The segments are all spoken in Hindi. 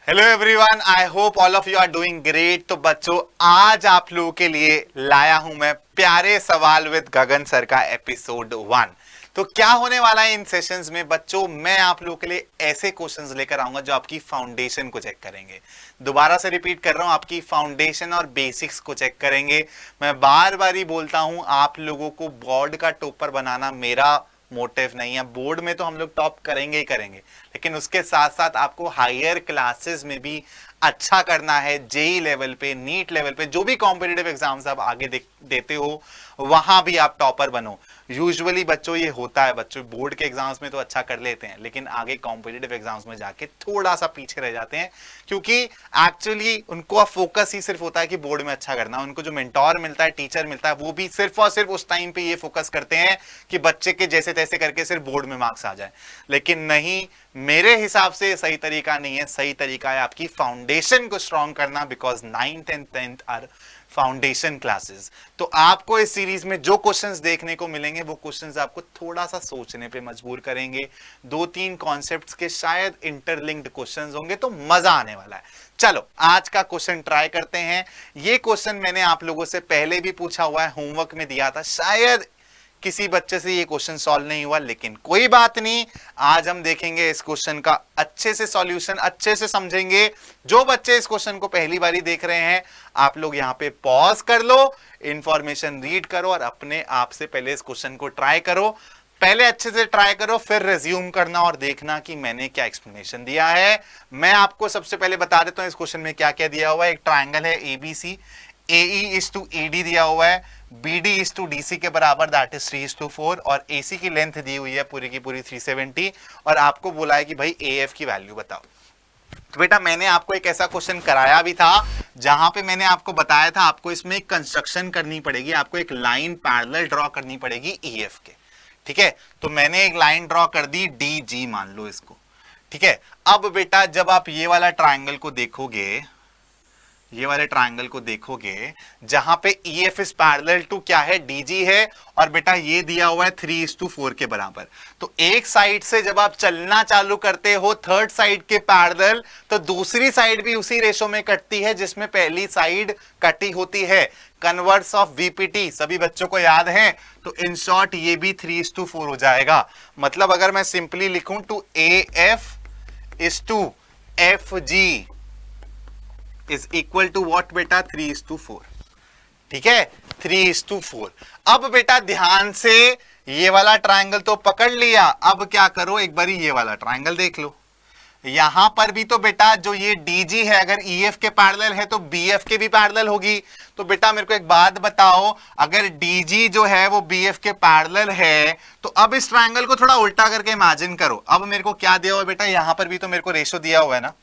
Hello everyone, I hope all of you are doing great. तो बच्चों, आज आप लोगों के लिए लाया हूं मैं प्यारे सवाल विद गगन सर का एपिसोड 1। तो क्या होने वाला है इन सेशंस में बच्चों, मैं आप लोगों के लिए ऐसे क्वेश्चंस लेकर आऊंगा जो आपकी फाउंडेशन को चेक करेंगे। दोबारा से रिपीट कर रहा हूं, आपकी फाउंडेशन और बेसिक्स को चेक करेंगे। मैं बार बार ही बोलता हूं, आप लोगों को बोर्ड का टॉपर बनाना मेरा मोटिव नहीं है। बोर्ड में तो हम लोग टॉप करेंगे ही करेंगे, लेकिन उसके साथ साथ आपको हायर क्लासेस में भी अच्छा करना है। जेई लेवल पे, नीट लेवल पे, जो भी कॉम्पिटिटिव एग्जाम्स आप आगे देते हो वहां भी आप टॉपर बनो। यूजुअली बच्चों ये होता है, बच्चों बोर्ड के एग्जाम्स में तो अच्छा कर लेते हैं, लेकिन आगे कॉम्पिटिटिव एग्जाम्स में जाके थोड़ा सा पीछे रह जाते हैं, क्योंकि एक्चुअली उनको फोकस ही सिर्फ होता है कि बोर्ड में अच्छा करना। उनको जो मेंटोर मिलता है, टीचर मिलता है, वो भी सिर्फ और सिर्फ उस टाइम पे ये फोकस करते हैं कि बच्चे के जैसे तैसे करके सिर्फ बोर्ड में मार्क्स आ जाए। लेकिन नहीं, मेरे हिसाब से सही तरीका नहीं है। सही तरीका है आपकी फाउंडेशन को स्ट्रॉन्ग करना, because 9th and 10th are foundation classes. तो आपको इस सीरीज में जो क्वेश्चंस देखने को मिलेंगे वो क्वेश्चंस आपको थोड़ा सा सोचने पे मजबूर करेंगे। 2-3 कॉन्सेप्ट्स के शायद इंटरलिंक्ड क्वेश्चंस होंगे, तो मजा आने वाला है। चलो आज का क्वेश्चन ट्राई करते हैं। ये क्वेश्चन मैंने आप लोगों से पहले भी पूछा हुआ है, होमवर्क में दिया था। शायद किसी बच्चे से ये क्वेश्चन सॉल्व नहीं हुआ, लेकिन कोई बात नहीं, आज हम देखेंगे इस क्वेश्चन का अच्छे से सॉल्यूशन, अच्छे से समझेंगे। जो बच्चे इस क्वेश्चन को पहली बारी देख रहे हैं, आप लोग यहां पे पॉज कर लो, इंफॉर्मेशन रीड करो और अपने आप से पहले इस क्वेश्चन को ट्राई करो। पहले अच्छे से ट्राई करो, फिर रिज्यूम करना और देखना कि मैंने क्या एक्सप्लेनेशन दिया है। मैं आपको सबसे पहले बता देता हूं इस क्वेश्चन में क्या क्या दिया हुआ है। एक ट्राइंगल है ABC, AE is to ED दिया हुआ है, BD इज टू DC के बराबर, दैट इज 3:4, और AC की लेंथ दी हुई है पूरी की पूरी 370, और आपको बोला है कि भाई AF की वैल्यू बताओ। तो बेटा मैंने आपको एक ऐसा क्वेश्चन कराया भी था जहां पे मैंने आपको बताया था आपको इसमें एक कंस्ट्रक्शन करनी पड़ेगी, आपको एक लाइन पैरेलल ड्रॉ करनी पड़ेगी EF के। ठीक है, तो मैंने एक लाइन ड्रॉ कर दी DG, मान लो इसको। ठीक है, अब बेटा जब आप ये वाला ट्राइंगल को देखोगे, ये वाले ट्रायंगल को देखोगे जहां पे EF इज पैरेलल टू क्या है, DG है, और बेटा ये दिया हुआ है 3:4 के बराबर। तो एक साइड से जब आप चलना चालू करते हो थर्ड साइड के पैरेलल, तो दूसरी साइड भी उसी रेशो में कटती है जिसमें पहली साइड कटी होती है। कन्वर्स ऑफ VPT सभी बच्चों को याद है। तो इन शॉर्ट ये भी 3:4 हो जाएगा। मतलब अगर मैं सिंपली लिखूं to AF is to FG is equal to what बेटा, 3:4। ठीक है, 3:4। अब बेटा ध्यान से ये वाला ट्रायंगल तो पकड़ लिया, अब क्या करो, एक बार ये वाला ट्रायंगल देख लो। यहां पर भी तो बेटा जो ये DG है अगर EF के पैरेलल है तो BF के भी पैरेलल होगी। तो बेटा मेरे को एक बात बताओ, अगर DG जो है वो BF के पैरेलल है, तो अब इस ट्रायंगल को थोड़ा उल्टा करके इमेजिन करो। अब मेरे को क्या दिया हुआ है बेटा, यहां पर भी तो मेरे को रेशो दिया हुआ है ना,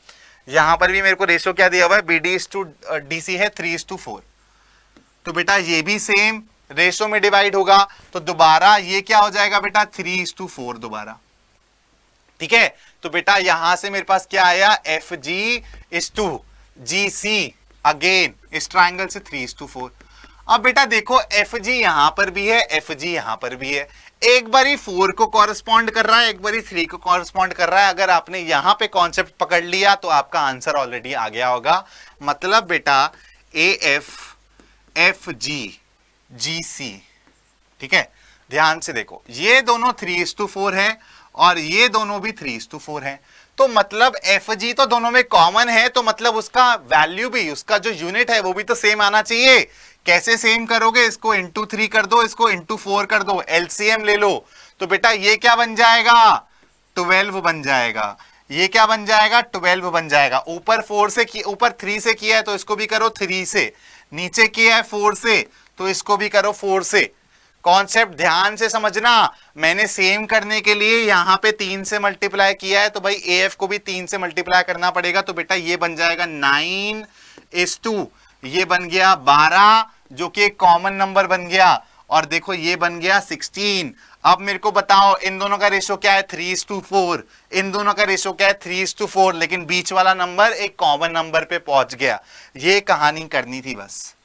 यहां पर भी मेरे को रेशो क्या दिया हुआ है, BD इज टू DC है 3:4। तो बेटा ये भी सेम रेशो में डिवाइड होगा, तो दोबारा ये क्या हो जाएगा बेटा, 3:4 दोबारा। ठीक है, तो बेटा यहां से मेरे पास क्या आया, FG is to GC, again इस ट्राइंगल से 3:4। अब बेटा देखो FG यहां पर भी है, FG यहां पर भी है, एक बारी 4 को कॉरेस्पॉन्ड कर रहा है, एक बारी 3 को कॉरेस्पॉन्ड कर रहा है। अगर आपने यहां पे कॉन्सेप्ट पकड़ लिया तो आपका आंसर ऑलरेडी आ गया होगा। मतलब बेटा AF FG GC, ठीक है, ध्यान से देखो ये दोनों 3:4 है और ये दोनों भी 3:4 है। तो मतलब FG तो दोनों में कॉमन है, तो मतलब उसका वैल्यू भी, उसका जो यूनिट है वो भी तो सेम आना चाहिए। कैसे सेम करोगे, इसको इंटू 3 कर दो, इसको इंटू 4 कर दो, LCM ले लो। तो बेटा ये क्या बन जाएगा, 12 बन जाएगा। ये क्या बन जाएगा, 12 बन जाएगा। ऊपर 4 से ऊपर 3 से किया है तो इसको भी करो 3 से, नीचे किया है 4 से तो इसको भी करो 4 से। कॉन्सेप्ट ध्यान से समझना, मैंने सेम करने के लिए यहां पे 3 से मल्टीप्लाई किया है, तो भाई AF को भी 3 से मल्टीप्लाई करना पड़ेगा। तो बेटा ये बन जाएगा 9:2, ये बन गया 12 जो कि एक कॉमन नंबर बन गया, और देखो ये बन गया 16। अब मेरे को बताओ इन दोनों का रेशो क्या है, 3:4। इन दोनों का रेशो क्या है, 3:4, लेकिन बीच वाला नंबर एक कॉमन नंबर पे पहुंच गया। ये कहानी करनी थी बस।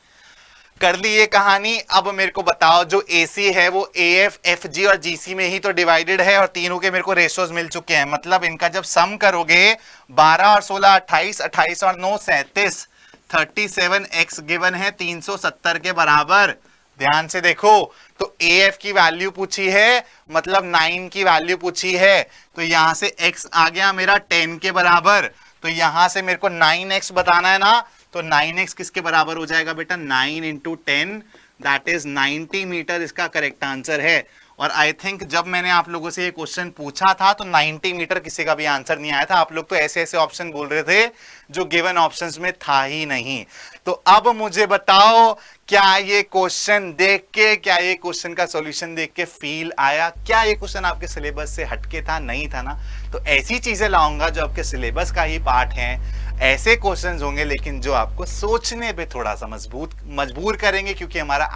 कर ली ये कहानी। अब मेरे को बताओ जो AC है वो AF, FG और GC में ही तो डिवाइडेड है और तीनों के मेरे को रेशोज मिल चुके हैं। मतलब इनका जब सम करोगे 12 और 16 28, 28 और 9 37, 37x गिवन है 370 के बराबर। ध्यान से देखो, तो AF की वैल्यू पूछी है, मतलब 9 की वैल्यू पूछी है, तो यहां से x आ गया मेरा 10 के बराबर। तो यहां से मेरे को 9x बताना है ना, तो 9x किसके बराबर हो जाएगा बेटा, 9 इंटू 10, दैट इज 90 मीटर इसका करेक्ट आंसर है। और आई थिंक जब मैंने आप लोगों से ये क्वेश्चन पूछा था तो 90 मीटर किसी का भी आंसर नहीं आया था। आप लोग तो ऐसे ऐसे ऑप्शन बोल रहे थे जो गिवन ऑप्शंस में था ही नहीं। तो अब मुझे बताओ, क्या ये क्वेश्चन देख के, क्या ये क्वेश्चन का सॉल्यूशन देख के फील आया? क्या ये क्वेश्चन आपके सिलेबस से हटके था? नहीं था ना। तो ऐसी चीजें लाऊंगा जो आपके सिलेबस का ही पार्ट है। ऐसे क्वेश्चंस होंगे लेकिन जो आपको सोचने पे थोड़ा सा मजबूर करेंगे, क्योंकि हमारा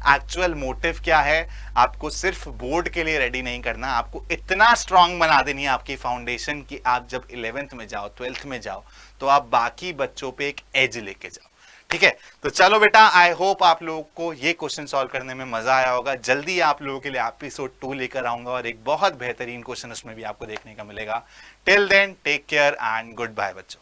एक्चुअल मोटिव क्या है, आपको सिर्फ बोर्ड के लिए रेडी नहीं करना, आपको इतना स्ट्रांग बना देनी है आपकी फाउंडेशन कि आप जब 11th में जाओ, 12th में जाओ, तो आप बाकी बच्चों पे एक एज लेके जाओ। ठीक है, तो चलो बेटा, आई होप आप लोगों को ये क्वेश्चन सॉल्व करने में मजा आया होगा। जल्दी आप लोगों के लिए एपिसोड 2 लेकर आऊंगा और एक बहुत बेहतरीन क्वेश्चन उसमें भी आपको देखने का मिलेगा। Till then take care and good bye बच्चों।